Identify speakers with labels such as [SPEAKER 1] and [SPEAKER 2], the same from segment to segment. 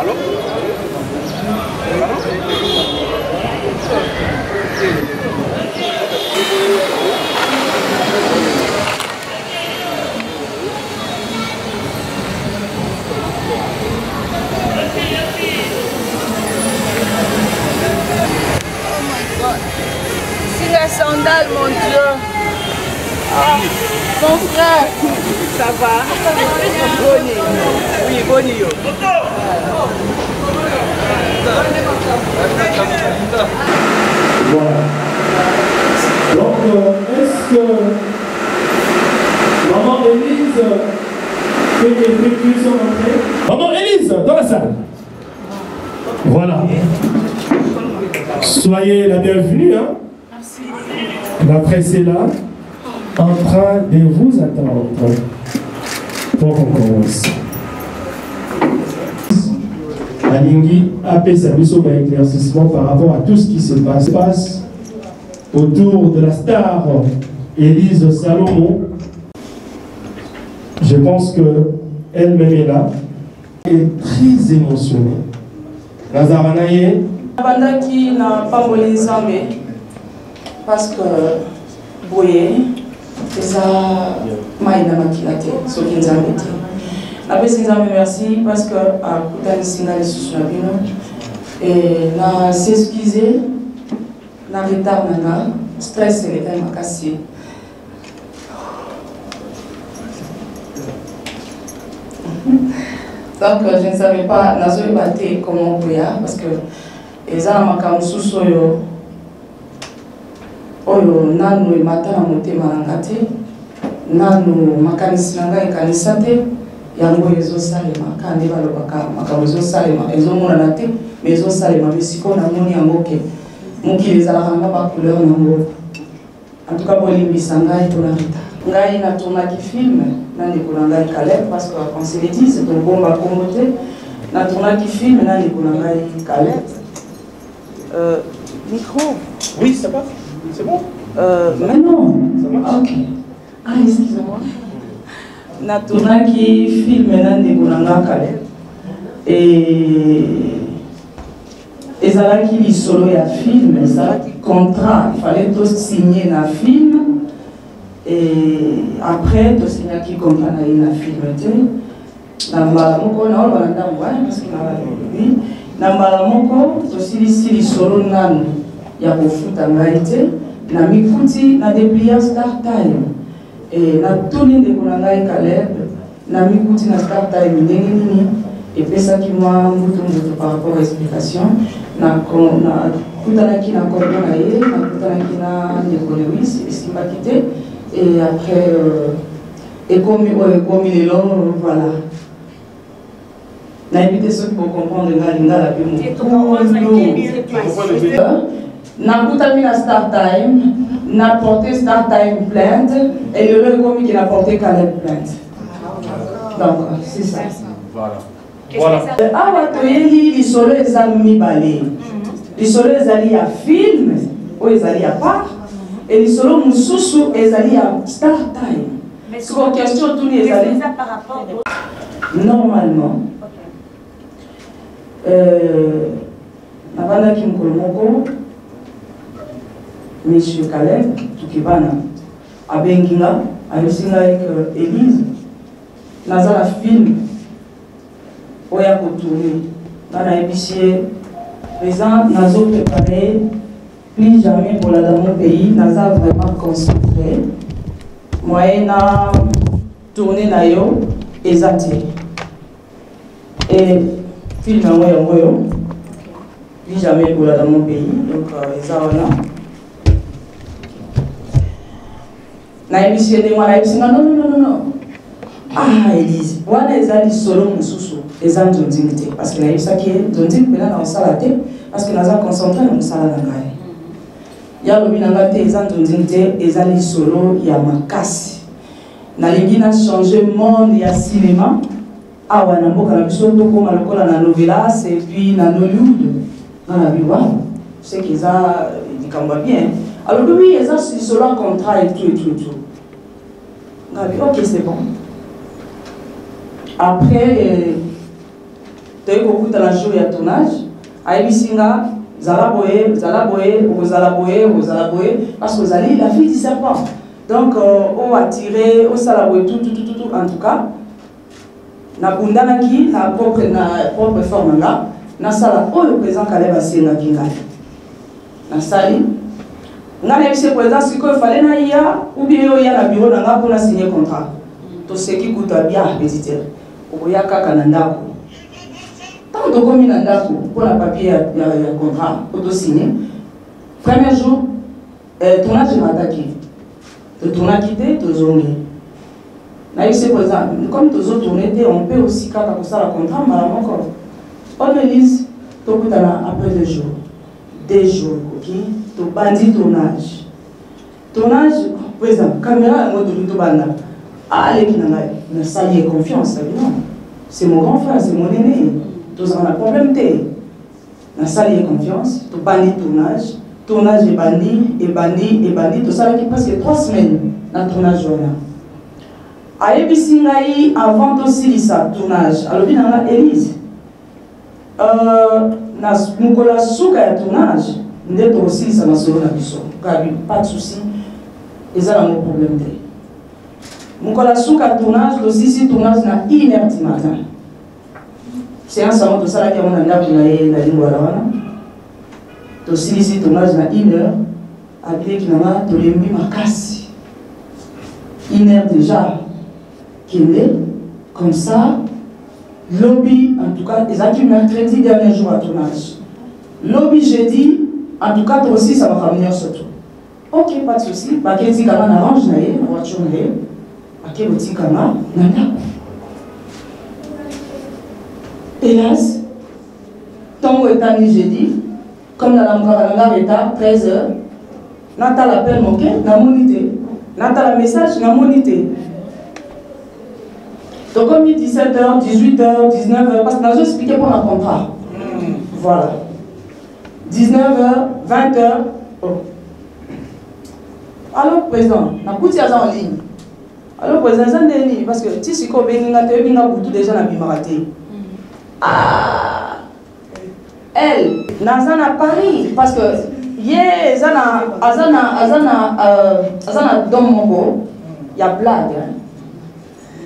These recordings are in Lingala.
[SPEAKER 1] Allô?
[SPEAKER 2] C'est la sandale, mon Dieu. Ah, mon frère. Ça va? Boni. Oui, Boni.
[SPEAKER 3] Voilà. Donc, est-ce que Maman Élise peut effectuer son entrée? Maman Élise, dans la salle. Voilà. Soyez la bienvenue. Hein?
[SPEAKER 2] Merci.
[SPEAKER 3] La presse est là, en train de vous attendre pour qu'on commence. Alingi a fait service au éclaircissement par rapport à tout ce qui se passe autour de la star Élise Salomon. Je pense qu'elle-même est là et très émotionnée. Nazaranaye.
[SPEAKER 2] Bandaki na pamboli nzambe parce que boye eza mai na makila te soki nzambe te napesi nzambe merci parce que akutanisi nga lisusu na bino et na s'excuse na retard na nga stress elekai makasi donc je ne savais pas nazoyeba te comment koya parce que eza na makambo mosusu oyo nanu emata na motema na nga te nanu makanisi na ngai ekanisa te yango ezosalema kaka nde balobaka makambo ezosalema ezomonana te me ezosalema me sikoyo namoni yango ke mokili ezalaka na bacouleur nango en tout cas bolimbisa ngai mpona retard ngai natournaki film na ndeko na ngai Caleb parce que on se le dit c'est tobomba kombo te natournaki film na ndeko na ngai Caleb. Micro.
[SPEAKER 3] Oui, ça va. C'est bon.
[SPEAKER 2] Mais non. Ça marche. Ok. Ah, excusez-moi. Natonaki film na ndeko na nga Caleb. Et ezalaki lisolo ya film, ezalaki contrat, il fallait tout signer na film. Et après tout signaki contrat na film te. Na mbala moko na ola na ndambo parce que oui. Na mbala moko tosilisi lisolo nanu ya kofuta ngai te na mikuti na déplia Star Time et na toni ndeko na ngai Caleb na mikuti na Star Time ndenge nini epesaki mwa mbutu par rapport à explication na kutanaki na kombo na ye na kutanaki na ndeko Lewis esimbaki te et après ekomi lelo voilà. Na évité ceux qui vont comprendre la na kutami na Star Time, na porté Star Time plainte et le commis qui n'a porté Caleb plainte. Donc, c'est ça.
[SPEAKER 3] Voilà. Voilà.
[SPEAKER 2] Ah, ouais, les solos les amis balés. Les solos les alliés à film, ou les alliés à part, et les solos moussousou les alliés à Star Time. Mais c'est une question tous les alliés. Par rapport normalement. Nabana Kimkolomoko, Monsieur Caleb, Tukibana, Abenginga, Ayosinga avec Élise, Nazara film, Oya Kotouré, Nana épicier, présent, Nazo préparé, plus jamais pour la dans mon pays, Naza vraiment concentré, moyena tourné Nayo, Ezati. Et film en moyen, plus jamais pour la dans mon pays, donc Ezawana. Na épicier de moi, na épicier, non. Ah, Élise, wana ezali solo mususu, ezali ndondingite, parce que na épicier qui est ndonding, mais là, na osala te, parce que naza concentré na musala na ngai. Ya lobi na ngate ezali ndondingite, ezali solo ya makasi. Na lingi na changer monde ya cinéma, awa na mboka na biso tokoma lokola na novelas et puis na Nollywood. Na la biwa, c'est qu'ils a likambo bien. Alors oui, ils ont solo un contrat et tout. On a dit, ok, c'est bon. Après, tu as eu beaucoup de la jour et tournage. Aïbisinga, Zalaboé, parce que Zali, la fille du serpent. Donc, on a tiré, on salaboé, tout, en tout cas. Na bundanaki, na propre forme là, na sala, le président Caleb a signé na sali. N'a pas eu président, si il fallait na ia, ou bien il y a le bureau n'a pour signer contrat. Tout ce qui coûte bien, visiteur. Au y a Kakananda. Tant de commis Nandako pour la papier de contrat, pour signer. Premier jour, tournage m'a attaqué. Le tournage quitté, tu zongué. Comme tous les autres tournées, on peut aussi faire ça le contrat, mais encore. On élise, après 2 jours. 2 jours, ok? Tu bandit tournage. Tournage, président, caméra, moi, tout banda. Allez, qui n'a sali confiance, c'est mon grand frère, c'est mon aîné. Tous on a problème, n'a sali confiance, tu bandit tournage. Tournage et bandit, tout ça qui presque 3 semaines dans le tournage. Aïbisingaï avant aussi ça tournage. Alors bien dans la Élise. Na mukola souka tournage. Ndé aussi ça m'a sauvé la biso. Pas de souci. Et ça mon problème dé. Mukola souka tournage aussi tournage na 1h du matin. C'est un salon de ça là qui a mon anda pour la lingua là. Aussi ici tournage na 1h. Après qui n'a to lembi makasi. 1h déjà. Comme ça, lobby, en tout cas, ils ont mercredi dernier jour à tournage. Lobby jeudi, en tout cas, toi aussi, ça va ramener surtout. Ok, pas de souci. Paquet de kama n'arrange naïe, la voiture naïe. Paquet de kama, nana. Hélas, tant que t'as mis jeudi, comme dans la Moukaranga Reta, 13h, Nata l'appel manqué, n'a monité. Nata la message, n'a monité. Donc, comme 17h, 18h, 19h, parce que nous avons expliqué pour un contrat. Voilà. 19h, 20h. Oh. Alors, président, on a beaucoup en ligne. Alors, président, c'est en ligne, parce que si tu as beaucoup déjà dans Bimaraté. Ah! Elle, Nazana à Paris, parce que, hier, Azana, dans mon go, il y a blague.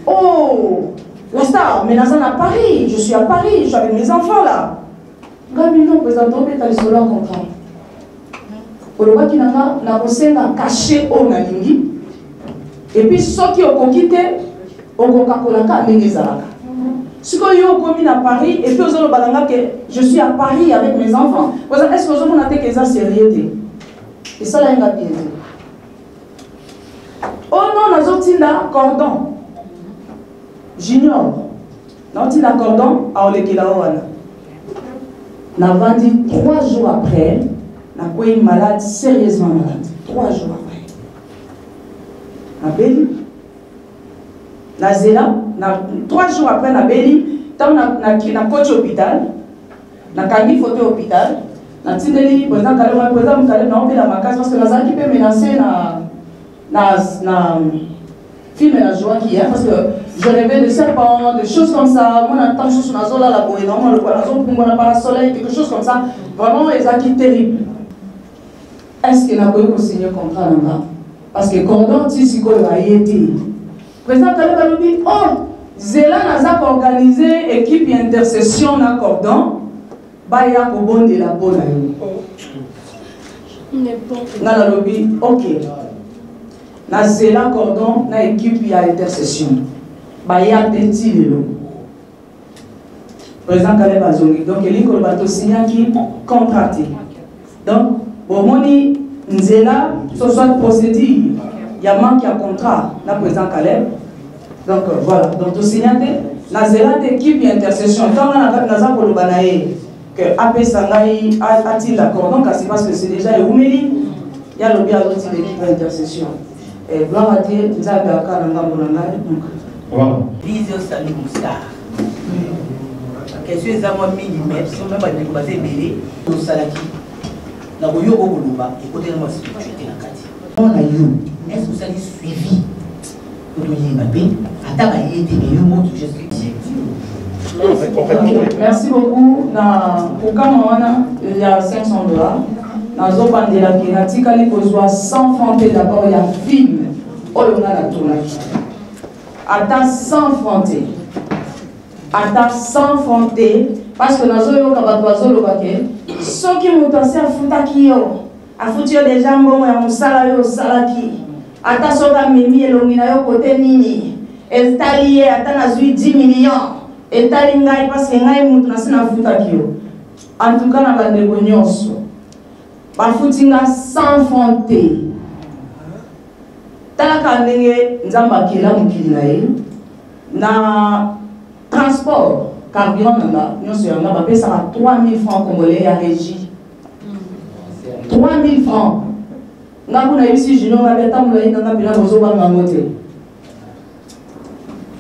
[SPEAKER 2] Oh, la star, mais Nazan à Paris, je suis à Paris, je suis avec mes enfants là. Gabi non, président, tu as les sols en contrat. Pour le voit qu'il n'a caché au Nalingi. Et puis ceux qui ont quitté, au Coca-Cola, Menezalaka. Ce que yo commis à Paris, et puis aux autres balanga que je suis à Paris avec mes enfants. Est-ce que vous avez dit que ça sérieux? Et ça là, il y a bien. Oh non, nous avons cordon. Junior, nous avons cordon à Olekelawana. Nous avons vendu 3 jours après, nous avons malade, sérieusement malade. 3 jours après. Nous avons béni. Nous avons 3 jours après, nous avons béni. Nous avons coach hôpital. Nous avons mis photo hôpital. Nous avons dit que le président Kalem n'a pas parce que nous avons menacé na film la joie qui est parce que je rêvais de serpents, de choses comme ça. Moi, j'entends choses sur la zone là, la boue, non, le poisson, pour moi, le soleil, quelque chose comme ça. Vraiment, les acquis terribles. Est-ce qu'il n'a pas eu signer contrat là-bas? Parce que cordon, tu sais quoi, il va y être. Président Kalem a dit, oh, Zéla n'a pas organisé équipe intercession dans cordon, bah il y a au bon de la bonne. Dans la lobby, ok. Na zela cordon na équipe ya intercession ba ya tenti lelo président Kaleb Azongi donc il ko bato signa qui contracté donc bon moni nzela ce soit procédure ya manque ya contrat na président Kaleb donc voilà donc to signaté na zela d'équipe ya intercession tant na za ko lobanaye que AP Sangai a-t-il l'accord donc c'est parce que c'est déjà Oumeli il y a le bien d'autres l'équipe d'intercession. Et gloire à Dieu, nous avons un
[SPEAKER 1] voilà. Vision Salut Moussar. Question est à moi millimètre, si on n'a pas de basé belé, nous salaki. Nous avons eu au Goulouba, et côté de moi, spiritualité dans le quartier. On a eu, est-ce que vous avez suivi pour nous y mapper? À ta baille, il y a eu un mot de geste.
[SPEAKER 2] Merci beaucoup. Pour Kamana, il y a $500. Dans Bandela qui a dit qu'il faut 100 francs d'abord, il y a un film. Oh, il y a la tournage. Attends 100 francs. Attends 100 francs. Parce que dans le cas ceux qui m'ont pensé à foutu des jambons et à mon salaire au salaki. Attends, ceux qui m'ont mis le côté nini. Et t'allié, attends, 10 millions. Et t'allié, parce que ngai m'ont pensé à foutu. En tout cas, on a des bonios. Bafutinga 100 francs. Talaka ndenge nzamba kila mukili na ye na transport carburant nanga nyonso yanga bapesaka 3000 francs congolais à régie. 3000 francs. Nga kuna ici junior ngabeta mulai nanga bila bozoba ngamote.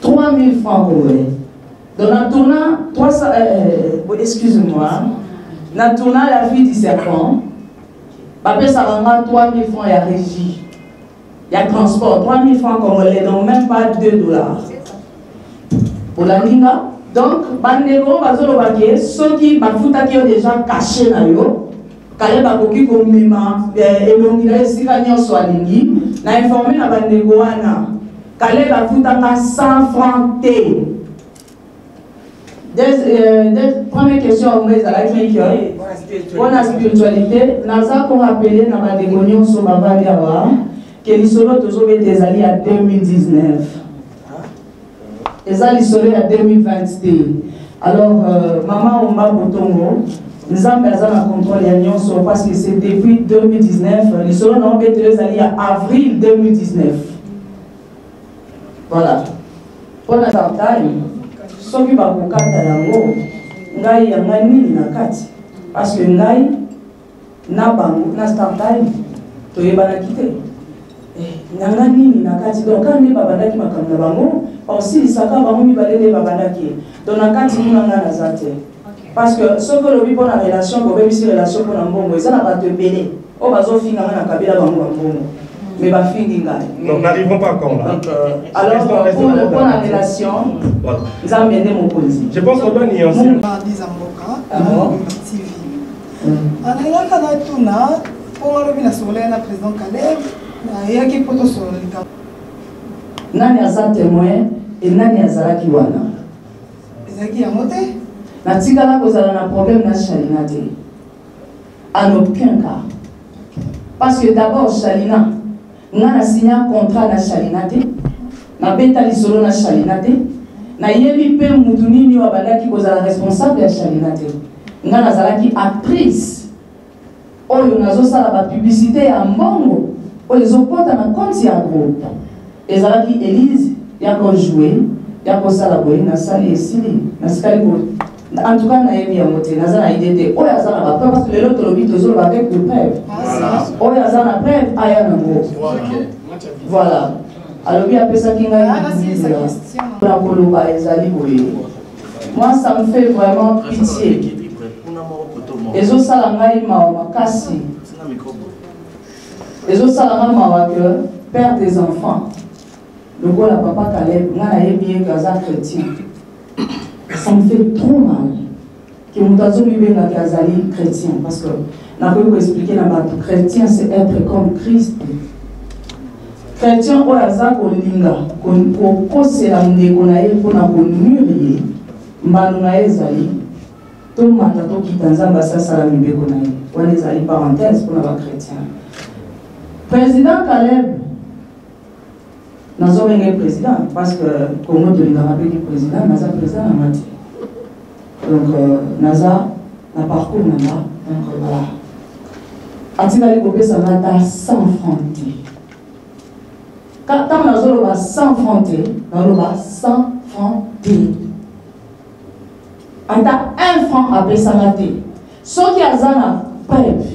[SPEAKER 2] 3000 francs congolais. Donc na tourna excuse-moi. Na tourna la fille du serpent. Bapesaka nga 3000 francs à régie. Il y a transport, 3000 francs congolais, donc même pas $2. Pour la Linga. Donc, Bandego, ceux qui ont déjà caché na yo, Kale Bakoki Komima, Elongila Sikanya Swalingi, n'a informé na Bandego Ana, Kale Bafutaka 100 francs T. Première question, on met à la clinique. Pour la spiritualité, Naza pour rappeler na Bandego Nyonso Babadiawa, que l'isolo toujours des alliés à 2019. Les alliés à 2021. Alors, maman Omba Botongo, nous avons besoin de contrôle l'alliance parce que c'est depuis 2019. L'isolo n'a pas été les alliés à avril 2019. Voilà. Pour la time, ce qui va vous casser la mort, ngai yangani na kati. Parce que ngai na bango na start time, to yebana quitter. Nanga nini nakati donc quand ne babandaki makamna bango aussi saka bango mi balele babandaki donc nakati nanga nazate parce que ce que le bi pour la relation ko bebi si relation pour na mbongo ça na pas te belé o bazo finga na kabila bango bango mais ba fingi ngai
[SPEAKER 3] donc n'arrivons pas encore là.
[SPEAKER 2] Alors pour la relation
[SPEAKER 3] voilà
[SPEAKER 2] ça m'aide mon politique
[SPEAKER 3] je pense qu'on doit nuancer
[SPEAKER 4] TV ana kana tuna pour le bina sur la président Caleb.
[SPEAKER 2] Nani aza témoin et nani azalaki wana
[SPEAKER 4] ezaki ya mote
[SPEAKER 2] na tikala kozala na problème na Chalina te en aucun cas parce que d'abord Chalina nga na signé un contrat na Chalina te na beta lisolo na Chalina te na yebi pe mutu nini wa bandaki kozala responsable ya Chalina te nga nazalaki actrice oyo nazosala ba publicité ya mbongo les opposent à un compte à groupe. Les Arabes Élise, il y a qu'on jouer, il y a qu'on s'alaboyer, il y a sali et sili, il y a en tout cas, il y a monté, il y a idée, oh, il y a ça parce que les autres lobbies toujours avec de preuves. Oh, il y a ça la preuve, il y a un mot. Voilà. Alors, il y a ça qui m'a dit, moi, ça me fait vraiment pitié. Les autres salamaïs m'ont cassé. Les autres salariés père des enfants. Le gars, la papa Caleb, je bien Gaza chrétien. Ça me fait trop mal. Que nous avons eu un Gazali chrétien. Parce que, nous avons expliqué que chrétien, c'est être comme Christ. Chrétien, on a ça qu'on linga. Qu'on se la mnégonaye, qu'on a mûri. Mbanonaye Zali. Tout le monde qui est dans un bassin salami bégonaye. On est allé parenthèse pour les chrétiens. Président Caleb, nous avons un président, parce que comme nous avons rappelé le président, nous avons un président à Mati. Donc, nous avons un parcours. Donc, voilà. Atikali Gobé, ça va 100 francs. Quand nous avons 100 francs, nous avons 100 francs. On a 1 franc après ça. Ce qui a zana preuve.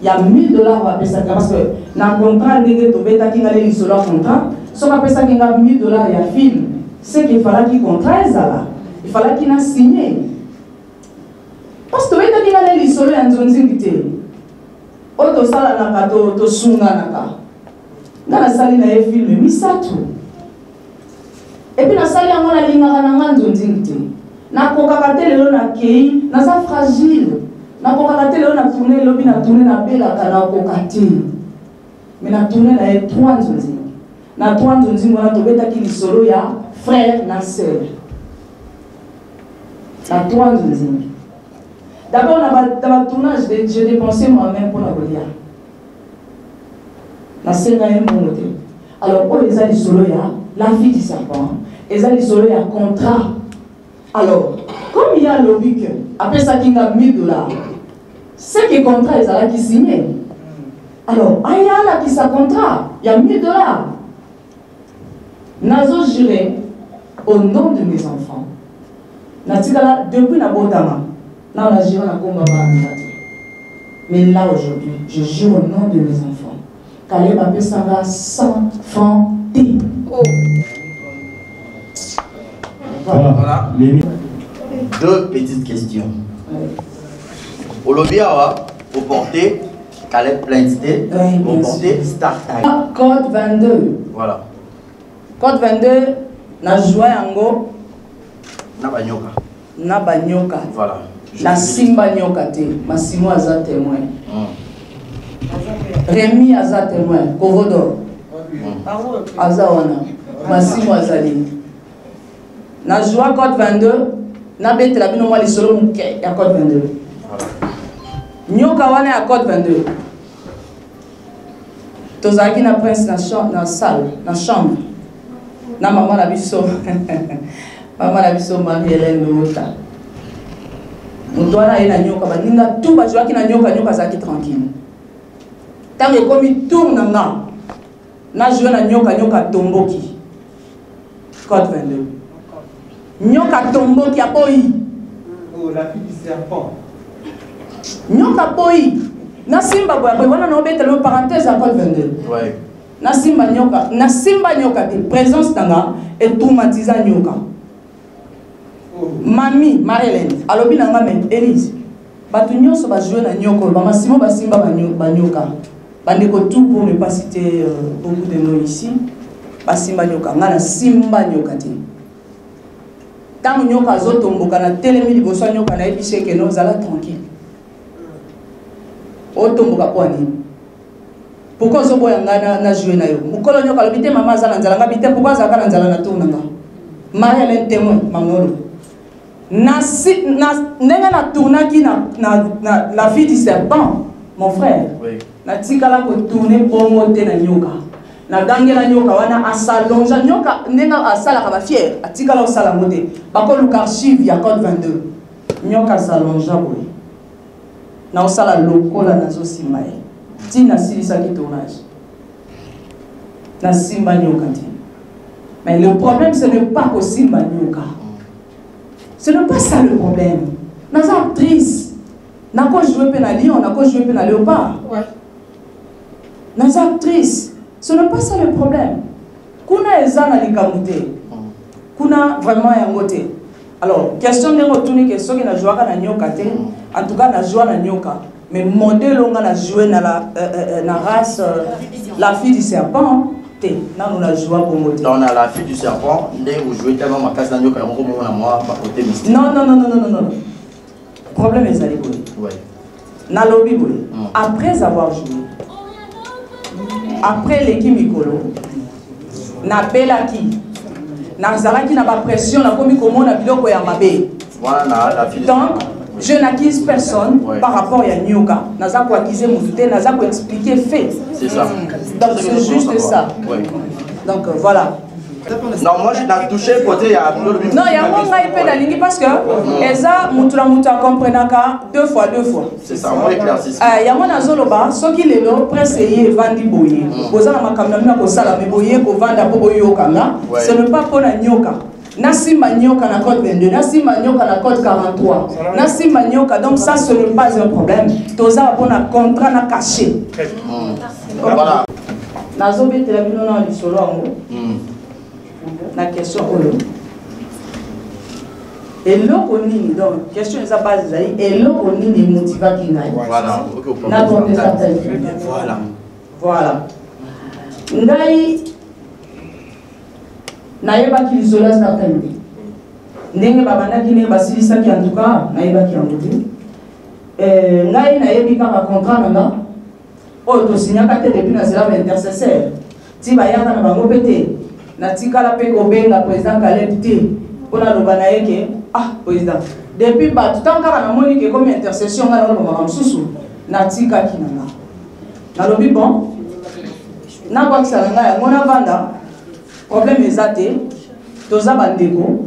[SPEAKER 2] Il y a $1000 parce que dans le contrat, il y a un contrat. Si on a $1000, il y a un film. C'est qu'il fallait qu'il contrat, il fallait qu'il a signé. Parce que il y a un film. Il y a un film. Et puis, il y a un film. lelo na kei naza fragile nakoka te lelo na tourner lobi na tourner na belaka na koka te mais na tourner na ye 3 nzonzi na 3 nzonzi ngona tobetaki lisolo ya frère na sœur na 3 nzonzi d'abord dans le tournage j'ai dépensé moi-même pour la Golia na senga ye mbongo te alors oyo eza lisolo ya la fille du serpent eza lisolo ya contrat. Alors, comme il y a le lobby, après ça, il y a 1000 $, c'est que le contrat est là qui signé. Alors, il y a là qui sa contrat, il y a 1000 $. Nazo juré au nom de mes enfants. Natikala, depuis la Botama, là on a juré à Komba. Mais là aujourd'hui, je jure au nom de mes enfants. Kaleb Apé ça va 100 francs. Oh.
[SPEAKER 5] Voilà. Deux petites questions. Olobia, vous portez Caleb Plainté, vous portez Star Time.
[SPEAKER 2] Code 22.
[SPEAKER 5] Voilà.
[SPEAKER 2] Code 22, na joué yango. Na banyoka.
[SPEAKER 5] Voilà.
[SPEAKER 2] Na simba nyoka te. Massimo aza témoin. Rémi aza témoin. Kovodor. Aza wana. Massimo azali. Na joie code 22, na bête la bino moi les solo muke ya code 22. Nyoka wana ya code 22. Tozaki na prince na salle, na chambre. Na maman la biso. Maman la biso Marie-Hélène Lota. Mutwana ina nyoka ba ninga tout ba joaki na nyoka zaki tranquille. Tango ekomi tourne nga. Na joué na nyoka tomboki. Code 22. Nyoka tombo qui a poi.
[SPEAKER 6] Oh, la fille du serpent.
[SPEAKER 2] Nyoka poi. Na simba boya boy wana no bete le parenthèse à code 22.
[SPEAKER 5] Ouais.
[SPEAKER 2] Na simba nyoka te présence tanga et traumatiser nyoka.
[SPEAKER 6] Oh.
[SPEAKER 2] Mami Marie-Hélène alobi nanga men Élise. Batu nyonso ba jouer na nyoko ba masimo ba simba ba nyoka. Bandeko tout pour ne pas citer beaucoup de noms ici. Ba simba nyoka ngana simba nyoka te. Tant que nous avons tomboka na telemi liboso nyoka na ebishe ke no zala tranquille. O tomboka kwa nini? Pourquoi zo boya ngana na jouer na yo? Mukolo nyoka lobite mama zala nzala ngabite pourquoi zaka na nzala na tourna nga? Marie-Hélène témoin mangolo. Nenga na tourna ki na la fille du serpent, mon frère.
[SPEAKER 5] Oui.
[SPEAKER 2] Na tikala ko tourner bongo te na nyoka. Na gangela nyoka wana asalonja nyoka nenga asala ka ba fier atikala osala mote bako luka archive ya code 22 nyoka salonja boy na osala lokola na zo simaye tina silisa ki tournage na simba nyoka ti mais le problème ce n'est pas que simba nyoka ce n'est pas ça le problème naza actrice na ko jouer pe na lion na ko jouer pe na léopard ouais naza actrice. Ce n'est pas ça le problème. Kuna ezana likamute. Kuna vraiment yangote. Alors, question de retourner question qui na joué na nyoka te. En tout cas, na joué na nyoka. Mais modèle on a joué na la race la fille du serpent te. Na on a joué pour modèle.
[SPEAKER 5] On a la fille du serpent, vous jouez tellement ma casse na nyoka on comme moi ba côté mystique.
[SPEAKER 2] Non. Problème est allé boy.
[SPEAKER 5] Ouais.
[SPEAKER 2] Na lobby boy. Après avoir joué après l'équipe Mikolo, na belaki, na zalaki na ba pression na komi komo na biloko ya mabe.
[SPEAKER 5] Voilà la fille.
[SPEAKER 2] Donc, je n'accuse personne par rapport à nyoka. Naza ko accuser muté, naza ko expliquer fait.
[SPEAKER 5] C'est ça.
[SPEAKER 2] Donc c'est juste ça.
[SPEAKER 5] Ouais.
[SPEAKER 2] Donc voilà.
[SPEAKER 5] Non, moi je n'ai touché côté il y a
[SPEAKER 2] non, il y a mon gars il lingi parce que eza mutula muta comprenaka deux fois.
[SPEAKER 5] C'est ça, moi éclaircisse.
[SPEAKER 2] Il y a mon azoloba, ce qui est là presque y vandi boye. Boza na makamna mina ko sala me boye ko vanda po boyo kanga. Ce n'est pas pour la nyoka. Nasimba nyoka na code 22, nasimba nyoka na code 43. Nasimba nyoka donc ça ce n'est pas un problème. Toza pour un contrat na caché.
[SPEAKER 5] Voilà.
[SPEAKER 2] Nazo betela bino na lisolo ngo. La question et l'eau nini donc question eza base ezali eloko nini motivaki ngai
[SPEAKER 5] voilà
[SPEAKER 2] natonde certaine voilà ngai nayebaki lisolo ya certaine ndenge babandaki ne basilisaki en tout cas nayebaki yango te ngai nayebi kaka contrat na nga oyo tosignaka te depuis nazela ba intercesseur ti bayaka na bango mpe te natikala mpe kobenga président Caleb te mpona loba na ye ke président depuis bato ntango kaka namoni ke komi intercession ngai naloba makambo mosusu natikaki na nga nalobi bon nakwakisa na ngai yango navanda problème eza te toza bandeko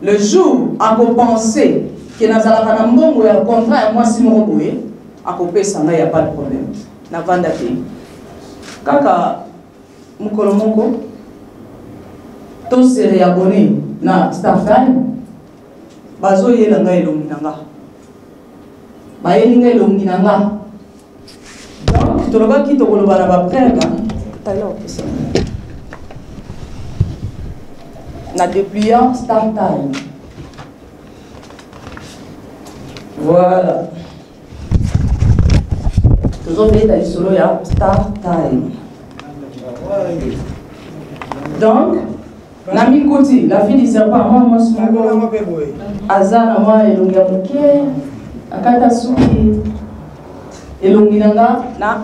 [SPEAKER 2] le jour akopense ke nazalaka na mbongo ya contrat ya mwasi moko boye akopesa ngai ya pas de problème navanda te kaka mokolo moko tose réabonné na Startime bazoyela ngai elongi na nga bayeli ngai elongi na nga donc tolobaki tokoloba na baprere na dépliant Startime. Voilà. Toujours fait dans solo ya Startime. Donc, Nami Koti, la fille du serpent, moi, Azana, moi, elongi ya moke, akata suki, elongi nanga na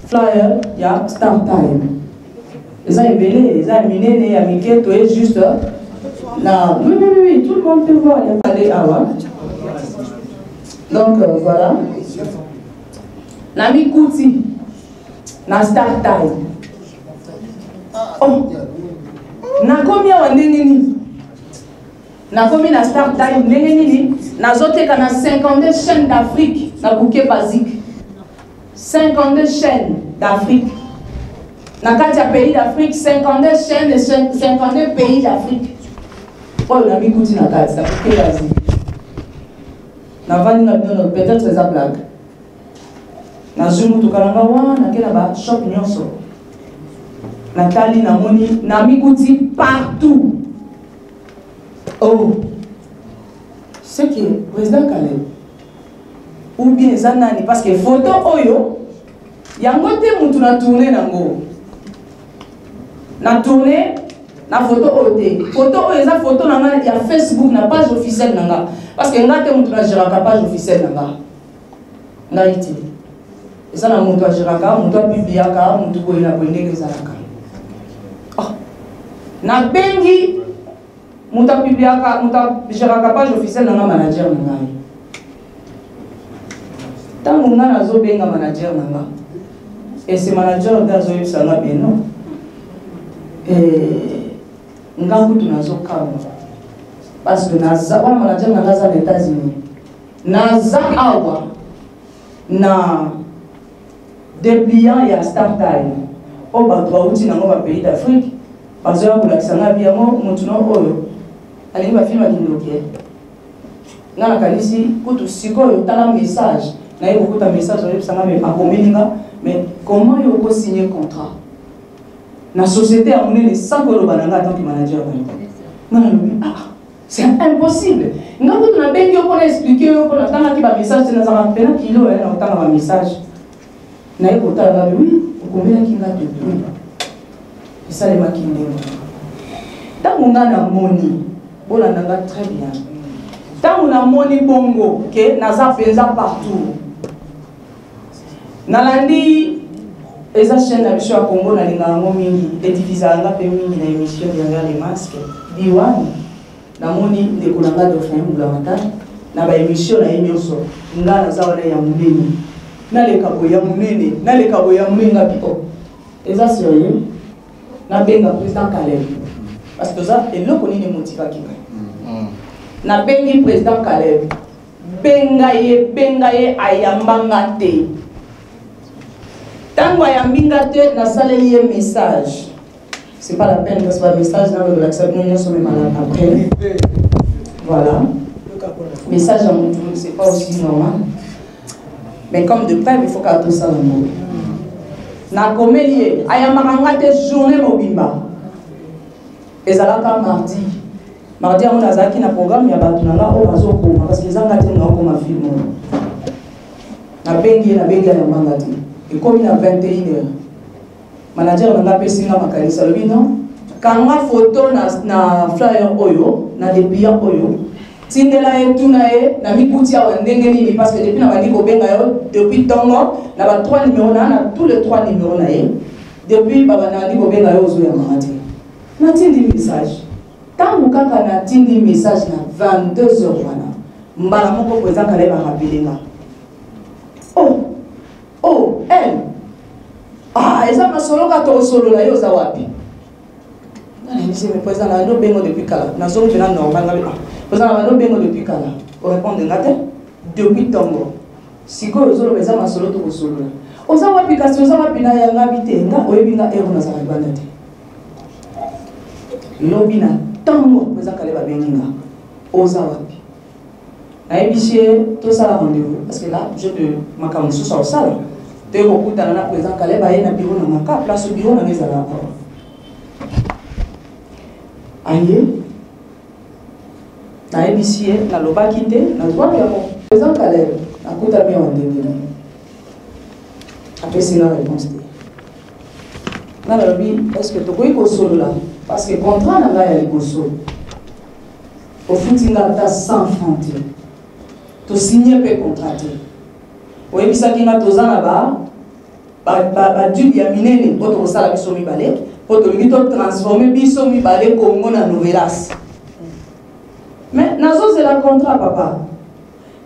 [SPEAKER 2] flyer ya Startime. Ils ont ébélé, ils ont miné, ils ont mis tout est juste là. Oui, tout le monde peut voir. Allez, donc voilà. Nami Kouti, na Startime. Oh, na combien on est na combien na Startime nini na zote kana 52 chaînes d'Afrique na bouquet basique. 52 chaînes d'Afrique. Dans le pays d'Afrique, 52 chaînes et 52 pays d'Afrique. Oh, on a mis Kouti dans la ça fait l'Asie. Peut-être c'est la blague. Dans Zoom, tout le monde a shop nyonso. Nathalie, Namoni, Nami Kouti partout. Oh, ce qui est président Caleb. Ou bien Zanani, parce que photo Oyo, yango te mutu na tourné nango. Na tourné na photo ote photo oyo eza photo nanga ya Facebook na page officielle nanga parce que ngate mutu na géraka page officielle nanga ngaiti eza na mutu a géraka mutu a bibliaka mutu boye na boye ndenge ezalaka na bengi mutu a bibliaka mutu a géraka page officielle nanga manager nanga tango nga nazobenga manager nanga et ce manager ndazoyebisa nga beno ngangu tunazokama parce que naza wana manager na naza aux États-Unis naza awa na dépliant ya Startime o bato bauti nango ba pays d'Afrique bazoya kolakisa nga biango mutu no oyo alingi bafilma kindoke nga nakanisi kutu sikoyo tala message naye kokuta message oyebisanga me akomeninga mais comment yo ko signer contrat la société a mené les 100 euros en tant que manager. C'est impossible. Nous avons expliqué qu'on a un message, c'est un kilo, on a un message. Oui, combien de et ça, les maquines. Tant qu'on a un money, on a très bien. Tant qu'on a un money bongo, on a fait partout. Nalandi. Et ça chaîne à Bichou à Congo na lingango mingi et divisanga pe mingi na émission derrière les masques diwani na moni de kolanga de fin mblamata na ba émission na émission nga na zawana ya munene na le kabo ya munene na le kabo ya munenga bito et ça sérieux na benga président Caleb parce que ça et loko nini motiva kinga na bengi président Caleb benga ye ayambanga te. Tant que je na saleli un message, c'est pas la peine parce que le message dans le l'accès nous sommes malades après. Voilà. Message à mon tour, c'est pas aussi normal. Mais comme de près, il faut qu'à tout ça le mot. Na comédie, ayamanga te journée mobimba. Et ça là mardi. Mardi on a zaki na programme ya batu na nga o bazo koma parce que zanga te na koma film. Na bengi ya mangati. Et comme il y a 21 heures, le manager n'a pas pu signer ma carrière, non? kanga photo na flyer oyo na debia oyo tindela ye tuna ye na mikuti awa ndenge nini parce que depuis na bandi kobenga yo depuis tongo na ba 3 numéros na tous les 3 numéros na ye depuis baba na bandi kobenga yo ozo ya mamati na tindi message tangu kaka na tindi message na 22h wana mbala moko kweza kale ba rapelinga oh elle eza masolo ka to solo la yo za wapi je me présente à nos bengo depuis kala na zone pena normal na présente à nos bengo depuis kala pour répondre ngate depuis tongo siko ozolo beza masolo to solo la oza wapi kasi oza wapi na yanga bitenga oyebinga ero na zaka banda te lobi na tongo présente kale ba benginga oza wapi na ebisie to sala rendez-vous parce que là je te makamusu sur sala te kokutana na présente kale ba ye na bureau na maka place bureau na ngezala aye na ebisie na lobaki te na droit ya mo présent kale akuta bien en ndenge après c'est la réponse te na lobi est-ce que tokoki kosolola parce que contrat na ngai ya liboso ofutinga ata 100 francs te tosigne mpe contrat te oyebisaki nga toza na badule ya minene mpo tokosala biso mibale pour te transformer biso mibale Congo na Novelas. Mais nazo c'est la contrat papa.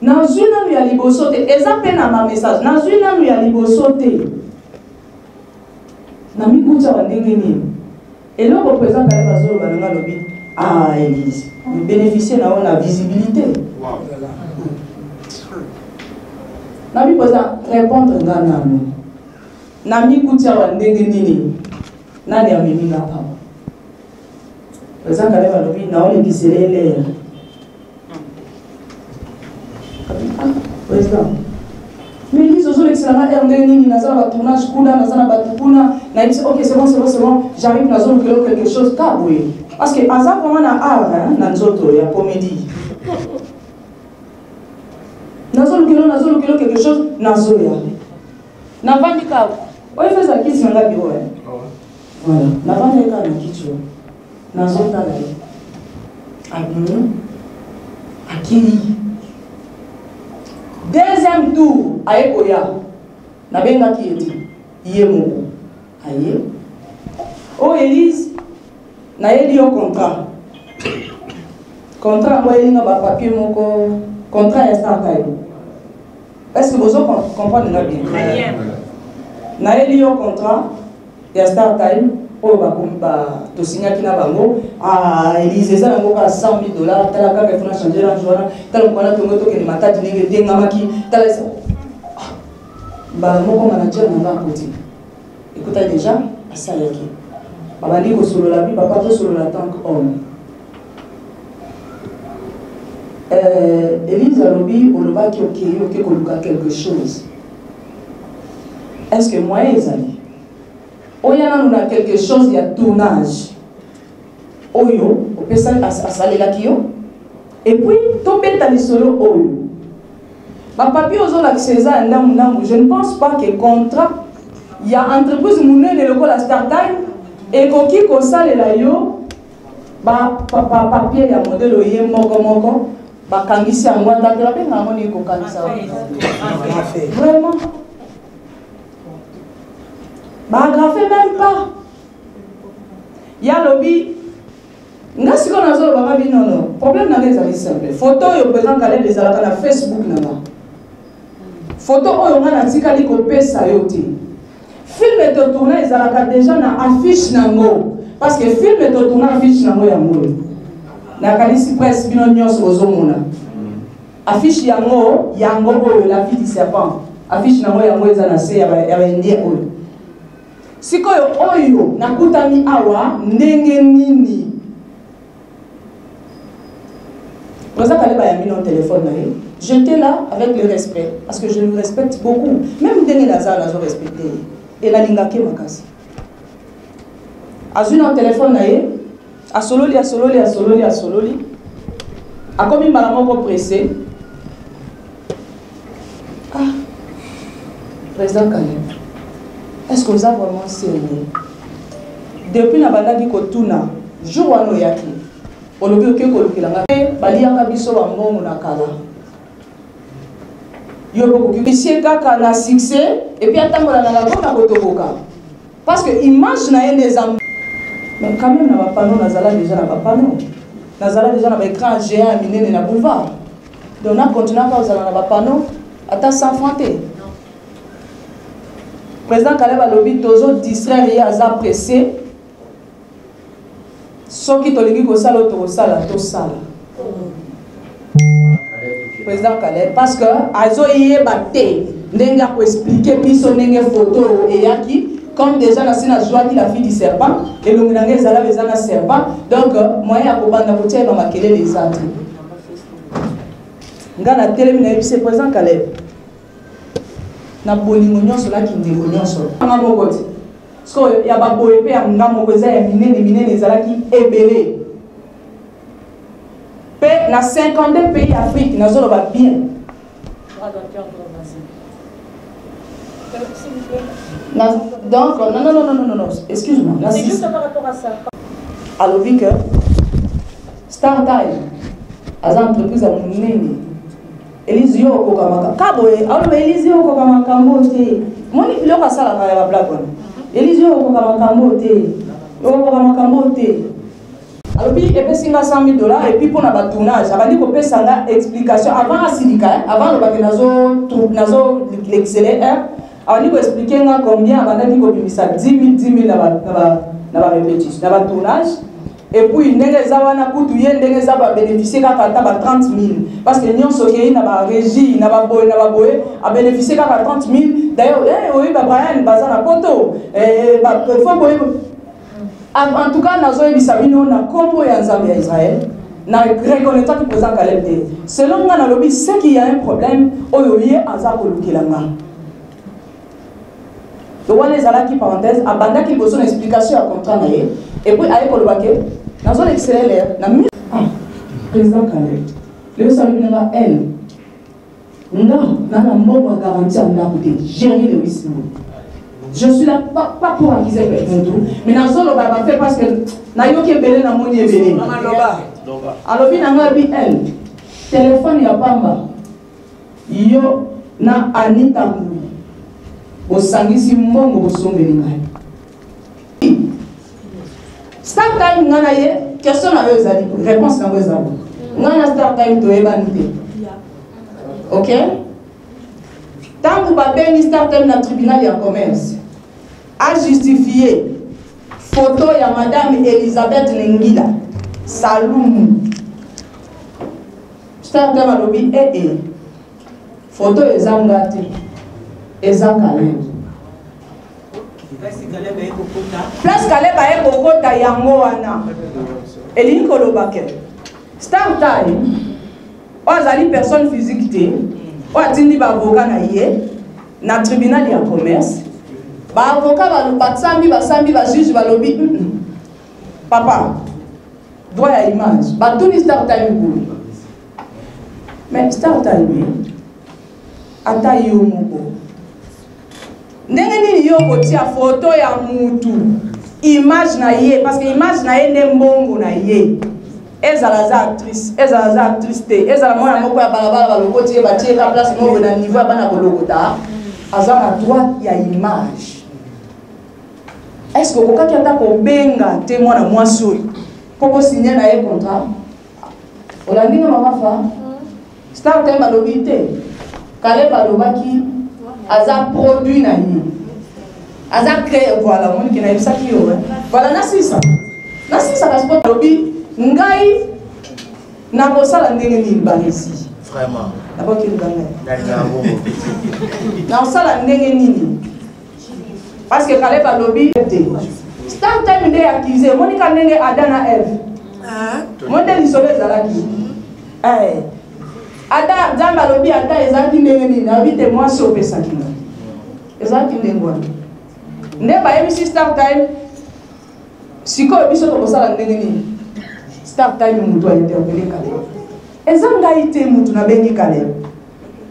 [SPEAKER 2] Nazo na ya liboso te eza pe na ma message. Nazo na ya liboso te. Na mi kucha wa ndenge ni. Et là on présente kale bazolo bananga lobi Elise. Nous bénéficier na la visibilité. Wow. Na mi posa répondre ngana no. Na mi kucha wa ndenge nini. Nani amemina hapa? Weza kale balobi naone kiselele. Président. Mais ils ont l'excellent nini nazana ba tournage kuna nazana ba tukuna na dit OK c'est bon j'arrive na zone quelque chose kabwe parce que azar vraiment na art na nzoto ya comédie. Nazolo quelque chose nazoya. Na bandika. Oye fait ça qui sur la bureau voilà, la bande est dans le kitchen. Dans son travail. À Kili. Deuxième tour, à Ekoya. Na benga qui était. Yemo. Aïe. Oh, Élise. Na yeli au contrat. Contrat, moi, il n'y a pas papier, mon contrat est start time. Est-ce que vous comprenez bien? Na yeli au contrat. Il y a start time pour to signer na bango Elise ça ngo ka $100,000 tala ka ke fona changer la journée tala ko na tongo to ke ni matadi ni denga maki tala ça ba moko manager na côté écoute déjà à ça yaki baba ni ko solo la bi papa to solo la tank homme Elise alobi on va ki OK ko luka quelque chose est-ce que moi ezali Oyana nous a quelque chose, il y a tournage. Oyo, on peut saler la kio. Et puis, tomber dans les solos oyo. Ma papier aux autres César, je ne pense pas que contrat, il y a entreprise mounée de l'école à start time et qui consale la yo, papier, il y a modèle oye moko, kangisi à moi, t'as la peine à mon éco vraiment. Bagrafé même pas. Il y a lobby. Nga siko na zolo baba bi non. Problème na les amis simple. Photo yo présent kale les alaka na Facebook na ba. Photo oyo nga na tikali ko pesa yo te. Film et tourner les alaka déjà na affiche nango parce que film et tourner affiche nango ya ngo. Na kalisi presse bino nyonso ozomona. Affiche yango oyo la fille du serpent. Affiche nango yango eza na se ya ba indien oyo. Sikoyo oyo nakutami awa ndenge nini. Pour ça qu'elle a mis mon téléphone, j'étais là avec le respect parce que je le respecte beaucoup. Même Denis Lazare l'a respecté. Et la lingake makasi. Azuna mon téléphone a sololi. A comme il m'a pressé. Ah, président Kalem. Est-ce que vous avez vraiment sérieux? depuis na bandaki kotuna jour wana yaki olobi oke kolukelanga baliaka biso bambongo na kala yo bokokisie kaka na succès et puis atambola na la na kotoboka parce que image na ye des hommes mais quand même na ba panneau nazala déjà na ba panneau nazala déjà na ba écran géant minene na boulevard donc na continuer ka ozala na ba panneau ata sans fronté président Caleb alobi tozo distraire ye aza pressé soki tolingi kosala otokosala tosala président Caleb parce que azo yeba te ndenge ako expliquer biso ndenge photo eyaki comme déjà na sina joie la fille du serpent et le nganga ezala bezana serpent donc moyen ya kobanda kotia ba makelele ezati ngana telemi na yebise président Caleb na bolingo nyonso la kindeko nyonso nga moko te so ya baboye pe ya nga moko eza ya minene ezalaki ebele pe na 52 pays d'Afrique nazoloba bien donc non excuse-moi
[SPEAKER 7] c'est juste par rapport à ça
[SPEAKER 2] alors que Star Time aza entreprise à munene Elizio kokamaka kaboye alors Elizio kokamaka mbote moni biloko asala ya ba black one Elizio kokamaka mbote kokamaka mbote alors puis epesinga $100,000 et puis pour na ba tournage abandi ko pesa nga explication avant asilika avant le bac nazo l'exceller abandi ko expliquer nga combien abandi ko bimisa 10,000 na ba répétition na ba tournage et puis ndenge za wana kutu ye ndenge za ba bénéficier kaka ta ba 30,000 parce que nyonso ke na ba régie na ba boye a bénéficier kaka 30,000 d'ailleurs oui ba Brian bazana poto ba faut boye en tout cas nazo ebisa bino na kombo ya Nzambe ya Israël na reconnaître que président Caleb de selon nga na lobi c'est qu'il y a un problème oyo ye aza ko lukelanga donc on les ala qui parenthèse abanda qui boson explication à comprendre et puis aye ko lobake nazo l'exceller na président Caleb le salut na elle non na mbongo garantie na côté gérer le risque. Je suis là pas pour accuser quelqu'un tout, mais dans le baba fait parce que na yo ke belé na moni ebelé. Alors bi na ngabi elle téléphone ya pamba yo na Anita Ngui osangisi mbongo bosombeli ngai. Star Time ngana ye question na yo ezali réponse na yo ezali. Ngana Star Time to ebani te. OK? Tant que babengi Star Time na tribunal ya commerce a justifié photo ya madame Elisabeth Lengila Salum Star Time alobi photo ezangati ezakale place Caleb aye kokota yango wana elingi kolobake Star Time ozali personne physique te o atindi ba avocat na ye na tribunal ya commerce ba avocat basambi ba juge balobi papa droit ya image ba tuni Star Time bouli mais Star Time ata yo moko ndenge nini yo kotia photo ya mutu image na ye parce que image na ye nde mbongo na ye ezala za actrice te ezala mwana moko ya balabala balokoti batie ka place moko na niveau ya bana kolokota aza na droit ya image. Est-ce que kokaki ata kobenga te mwana mwasi oyo po kosigner na ye contrat olandinga mama fa Star Time alobi te Caleb alobaki aza produit na ye aza créé voilà moni ke na yebisaki yo voilà na sisa parce que alobi ngai na kosala ndenge nini banisi
[SPEAKER 5] vraiment
[SPEAKER 2] naboki libanga na kosala ndenge nini parce que Caleb alobi te Star Time nde accusé monika ndenge Adam na Eve monde lisolo ezalaki Ada Nzambe alobi ata ezalaki ndenge nini alobi te mwasi opesaki nga ezalaki ndenge wana nde bayebisi Star Time sikoyo biso tokosala ndenge nini Star Time mutu a interpellé Caleb. Eza ngai te mutu na bengi Caleb.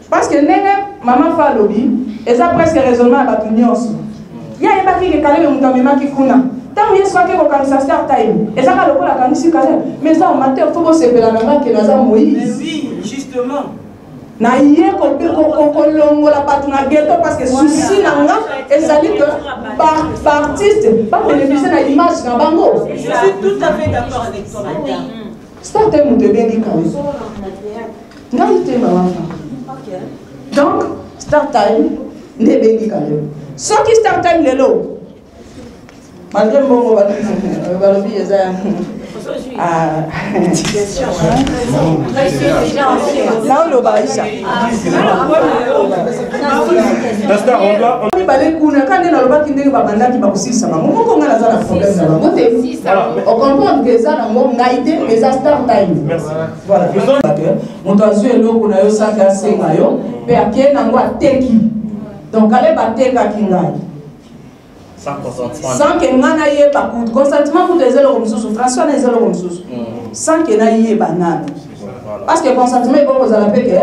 [SPEAKER 2] Parce que ndenge mama fa lobi, eza presque raisonnement à batu nyonso. Ya yebaki ke Caleb mutu amemaki kuna. tant que soit que organiser Star Time et ça va le la canisi Caleb mais ça en matin faut que c'est la même que naza Moïse
[SPEAKER 1] oui justement
[SPEAKER 2] na yé ko longola batu na ghetto parce que souci na nga ezali que par artiste pas bénéficier na image na bango.
[SPEAKER 1] Je suis tout à fait d'accord avec toi madame.
[SPEAKER 2] Star Time de bien Caleb ngai te maman. Donc Star Time de bien Caleb ce qui Star Time lelo malgré mon balobi eza sans que ngana ye ba consentement pour des élèves comme ça François les élèves comme ça sans que na ye banane parce que consentement est bon aux ala peke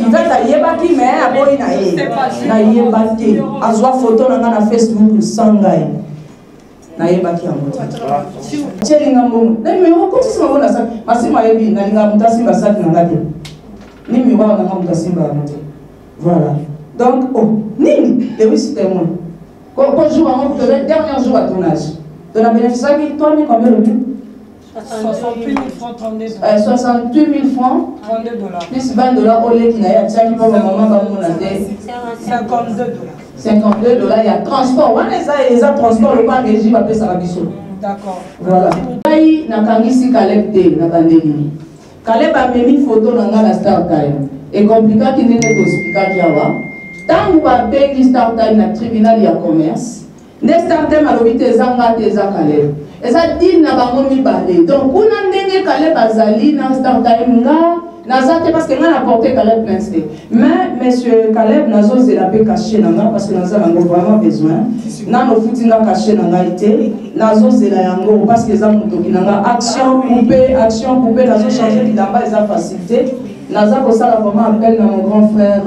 [SPEAKER 2] il va ta ye ba ki mais aboyi na ye ba te azwa photo na ngana Facebook sans ngai na ye ba ki amoto cheli ngambo na me ko tsi mo na sa masima yebi na linga mutasimba sa na ngate ni mi wa na ngam mutasimba amoto voilà donc oh nini le wisi témoin. Quand jour à le dernier jour à ton âge, de la bénéfice, toi, mais combien le but
[SPEAKER 4] 68 000 francs, 32 $.
[SPEAKER 2] 68 000 francs,
[SPEAKER 4] 32 $.
[SPEAKER 2] Plus 20 $ au lait qui n'a pas qui pour le moment, va mon
[SPEAKER 4] 52 $.
[SPEAKER 2] 52 $, il y a transport. On a transport, le pas régime, après ça va biso.
[SPEAKER 4] D'accord.
[SPEAKER 2] Voilà. Il y a Kangisi Caleb T, na bandeli. Caleb a mis une photo dans la Star Time. Et compliqué qu'il n'est pas expliqué qu'il y a. Tant que vous avez Star Time dans le tribunal de commerce, les Star Time à l'hôpital Zanga Teza Caleb. Et ça dit na bango mi balé. Donc, on a ndenge Caleb Azali dans Star Time Nazate parce que on a apporté Caleb plein de. Mais monsieur Caleb Nazo la paix caché nanga parce que Nazo a vraiment besoin. Nano foutinga caché nanga été. Nazo la yango parce que ça mutoki nanga action coupée Nazo changer d'amba et facilité. Nazo ko ça vraiment appel à mon grand frère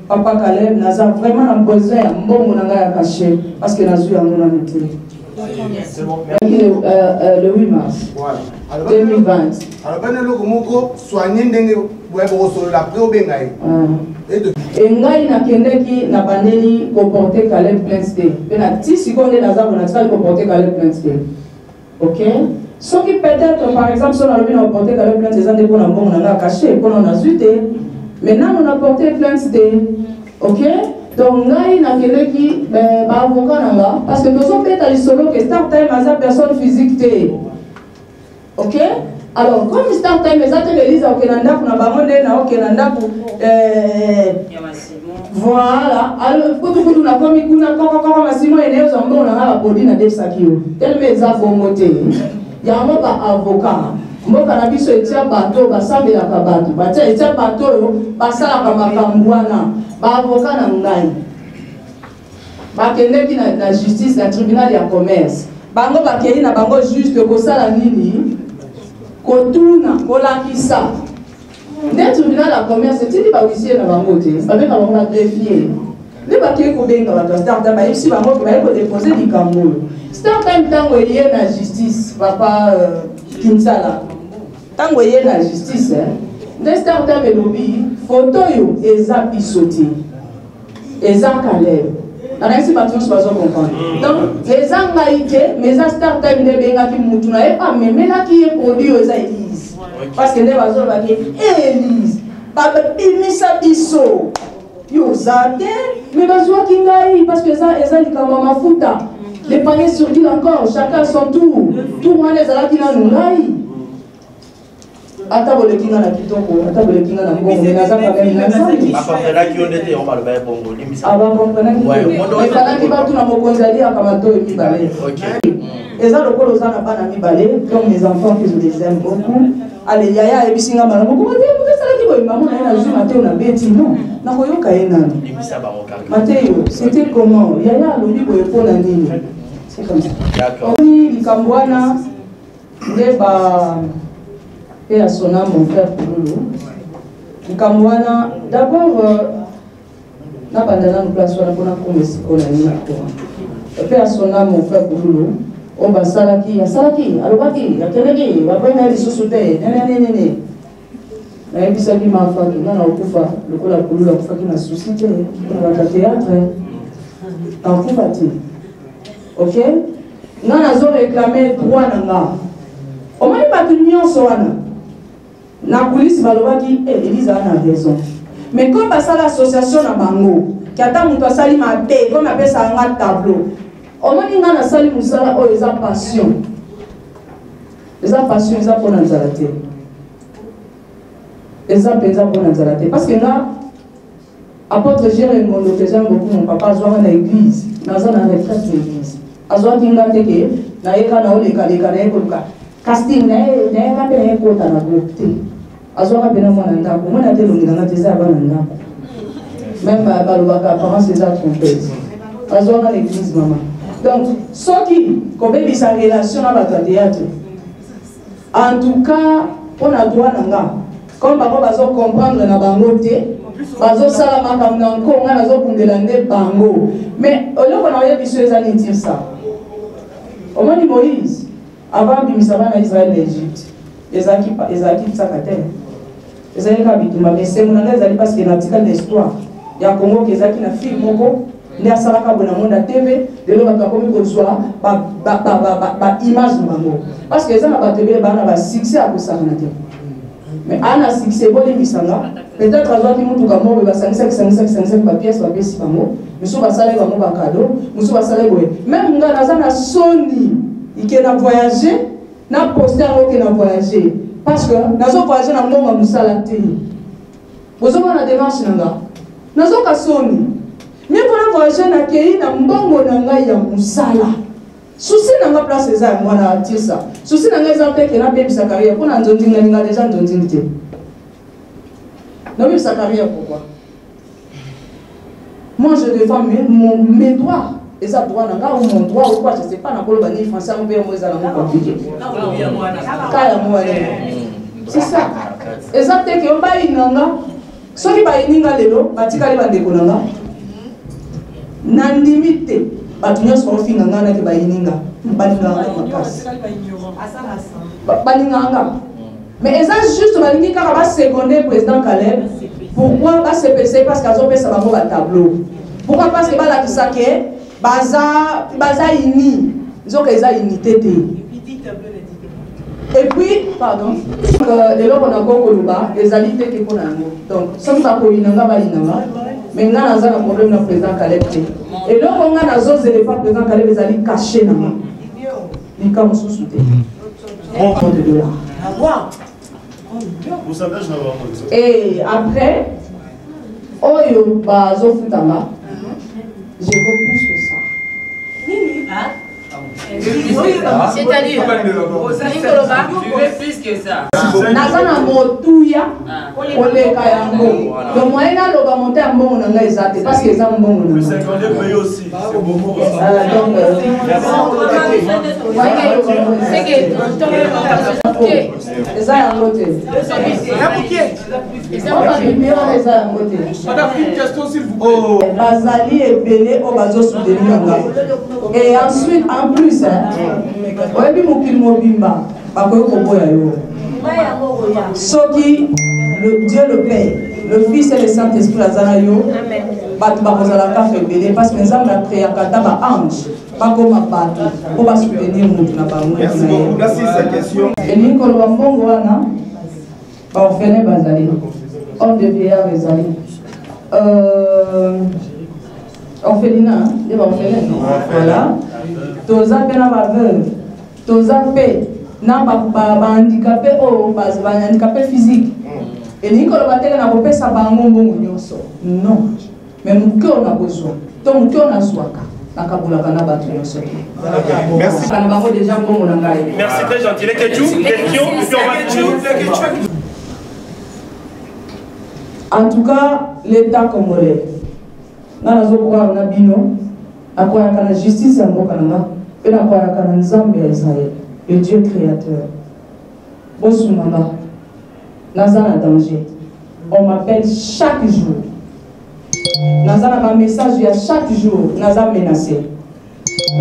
[SPEAKER 2] Papa Caleb, Naza vraiment besoin de bon caché parce que Nazu a mon amitié. Le 8 mars 2020.
[SPEAKER 6] Alors, vous soignez la pré-obengaï.
[SPEAKER 2] Et ngai na kendeki na bandeli comporter Caleb Plainstay. Pena 10 secondes Naza on a comporter Caleb Plainstay. OK? Ce qui peut-être par exemple si on a comporter Caleb Plainstay, ça dépend de bon on a caché pour on a zuté. Maintenant, on a porté plainte de. OK? Donc, on a qui avocat parce que nous sommes peut-être solo que Star Time a sa personne physique. OK? Alors, comme Star Time est à l'église au Canada, pour au Canada pour. Voilà. Alors, pour tout le monde, comme il y a Simon et Néo, on a applaudi dans des sacs. Tellement ils ont monté. Il y a un avocat. Mboka na biso etia bateau basambela ka bateau batia etia bateau basala ka makambwana ba avocat na ngai bakendeki na justice na tribunal ya commerce bango bakeli na bango juste kosala nini kotuna kolakisa nde tribunal ya commerce tindi ba huissier na bango te babenga bango ba greffier nde bakeli kobenga bato Star Time bayebisi bango bayeli kodepose likambo Star Time ntango eye na justice papa Kinsala tango ye la justice de Star Time elobi photo yo eza biso te eza Caleb na esi bato nyonso bazo comprendre donc eza ngai te mais eza Star Time nde bengaki mutu na ye amemelaki ye produit yo eza Elise parce que nde bazolobaki Elise babimisa biso yo oza te mais bazwaki ngai parce que eza likambo mafuta les paniers circulent encore chacun son tour tout wana ezalaki nanu ngai Attends, le king na kitoko, attends le king na bongo, mais naza quand même ensemble.
[SPEAKER 5] Après là qui on était on parle pas bongo, limisa.
[SPEAKER 2] Ah bah comprenez que. Mais fallait qu'il va tout na mokonzali akamato et mibale.
[SPEAKER 5] OK.
[SPEAKER 2] Et ça le kolo za na bana mibale, donc mes enfants que je les aime beaucoup. Allez yaya et bisinga mala moko, mais vous savez qui boy maman na na juma te na beti non. Na koyoka ena.
[SPEAKER 5] Limisa ba mokanga.
[SPEAKER 2] Mateo, c'était comment? Yaya lobi boy pona nini? C'est comme ça.
[SPEAKER 5] D'accord.
[SPEAKER 2] Oui, likambwana ndeba et à son âme, mon frère Pouloulou. D'abord, n'a pas de place pour la et puis à son âme, mon frère Pouloulou. on va salaki, alobaki, akeleki, va prendre les sous-soutés, nénénéné. Mais puis ça qui m'a fait, non, on coupe, le coup la coulou, la coupe qui m'a suscité, on va théâtre, on coupe à ti. Ok? Non, on a réclamé droit nanga. On m'a dit pas tout le monde soit là. La police va le dire, Élise a raison. Mais comme ça l'association na bango, qui attend mon sali ma paix, comme appelle ça un tableau. On m'a dit dans la salle musala oh ils ont passion. Ils ont passion, ils ont pour Nazareth. Ils ont pour Nazareth parce que là apôtre Jérémie Ngondo que j'aime beaucoup mon papa joint dans l'église, dans une retraite de l'église. Azoa kinga teke na eka na ole kaleka na ekoluka. Casting na eka pe na ekota na groupe. Azoa pe na mwana ndako, mwana te longi na teza bana ndako. Même balobaka parents c'est ça trompette. Azoa dans l'église maman. Donc ceux qui comme sa relation avec le théâtre. En tout cas, on a droit nanga. Comme papa bazo comprendre na bango te, bazo sala makamna ko nga nazo kundela nde bango. Mais au lieu qu'on ait biso ezali dire ça. Au moment de Moïse, avant de Misaba en Israël d'Égypte, Ezaki Sakate, Ezaki Kabituma, mais c'est mon analyse parce qu'il y a une histoire. Il y a un Congo qui est na film moko, il y a Salaka Bonamonda TV, de l'eau va comme il soit, image de Mango. Parce que ça va te dire, bah, succès à ça. Mais on a succès, bon, il misanga. Peut-être à qui monte comme moi, 5 papiers, sur papier, si pas moi. Monsieur va saler comme moi, cadeau. Monsieur va saler, même dans la Sony, il a voyagé, n'a posté un qui a voyagé. Parce que, nous avons voyagé dans le monde, nous avons salé. Vous avez la démarche, nous avons Sony. Mais pour voyager dans le pays, nous avons un Moussala. Souci n'a pas place ça, moi na dire ça. Souci n'a pas exemple que na baby sa carrière pour na ndondinga ninga déjà ndondingité. Non mais sa carrière pourquoi? Moi je défends mes droits. Et ça droit nanga ou mon droit ou quoi je sais pas na kolo bani français on peut moi ça la compliqué. C'est ça. Exact que on ba inanga. Soki ba ininga lelo batikali bandeko nanga. Nandimité. Batunya sofi nganga ke bayininga balinga makasi balinga mais eza juste balingi kaka ba seconder président Caleb pourquoi ba CPC parce qu'ils ont fait ça ba tableau pourquoi parce que ba la kisake baza ini ils ont que eza unité et puis pardon de l'eau on a gokoluba les alités qui pour nango donc soki ba ko inanga ba inanga mais nga naza na problème na président Caleb. Et donc, on a des autres éléphants présents qui allaient cacher dans moi. Les cas sont sous et après, Oyo Bazo Futama, j'ai beaucoup plus que ça.
[SPEAKER 7] C'est-à-dire, tu veux plus que ça.
[SPEAKER 2] Nazana Motouya, Oleka Yango. Le moyen de monter un bon on a exact parce que ça un bon.
[SPEAKER 3] Le 52 pays aussi.
[SPEAKER 2] C'est ça un côté. Bazali est belé au bazo soutenir. Et ensuite, en plus, Soki, le Dieu le Père, le Fils et le Saint-Esprit, parce que nous avons créé un ange, pas comme un bateau, pour soutenir nous.
[SPEAKER 6] Merci beaucoup. Merci cette question.
[SPEAKER 2] Et nous, on devient orphelinat, voilà. Toza pena ba veuve, toza pe na ba handicapé o ba handicapé physique. Et ni ko ba tele na ko pesa bango mbongo nyonso. Non. Mais muko na besoin. Donc muko na swaka. Na kabula kana ba nyonso.
[SPEAKER 6] Merci.
[SPEAKER 2] Kana bango déjà mbongo na ngai.
[SPEAKER 3] Merci très gentil. Les questions,
[SPEAKER 2] En tout cas, l'État congolais. Nana zo kwa na bino akoya kana justice ya mboka nanga pe na koya kana nzambe ya Israël le Dieu créateur bosumanga naza na danger on m'appelle chaque jour naza na ba message ya chaque jour naza menacé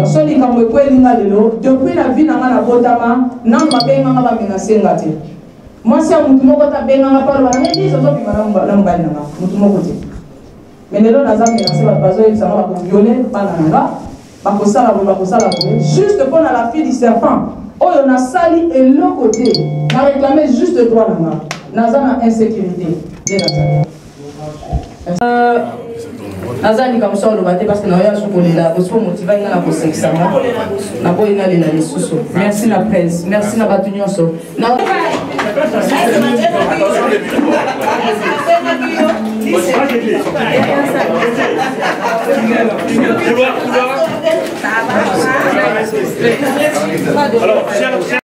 [SPEAKER 2] Soli kamwe kweli ngalelo depuis la vie nanga na botama namba benga nga ba menacé ngate. Moi si mutu moko ta benga nga parle bana ngi zo bi mana na mbali nanga mutu moko te. Mais lelo na za menacé ba bazo et ça va ko violer bana nanga ba ko sala juste pour la fille du serpent. Oh on a sali et le côté na réclamer juste droit nanga. Naza na insécurité. Nazali comme ça le bateau parce que nous avons chocolat là, vous pouvez motiver à la possession. Na boy na lena les sous. Merci la presse, merci na batunyo so. Na alors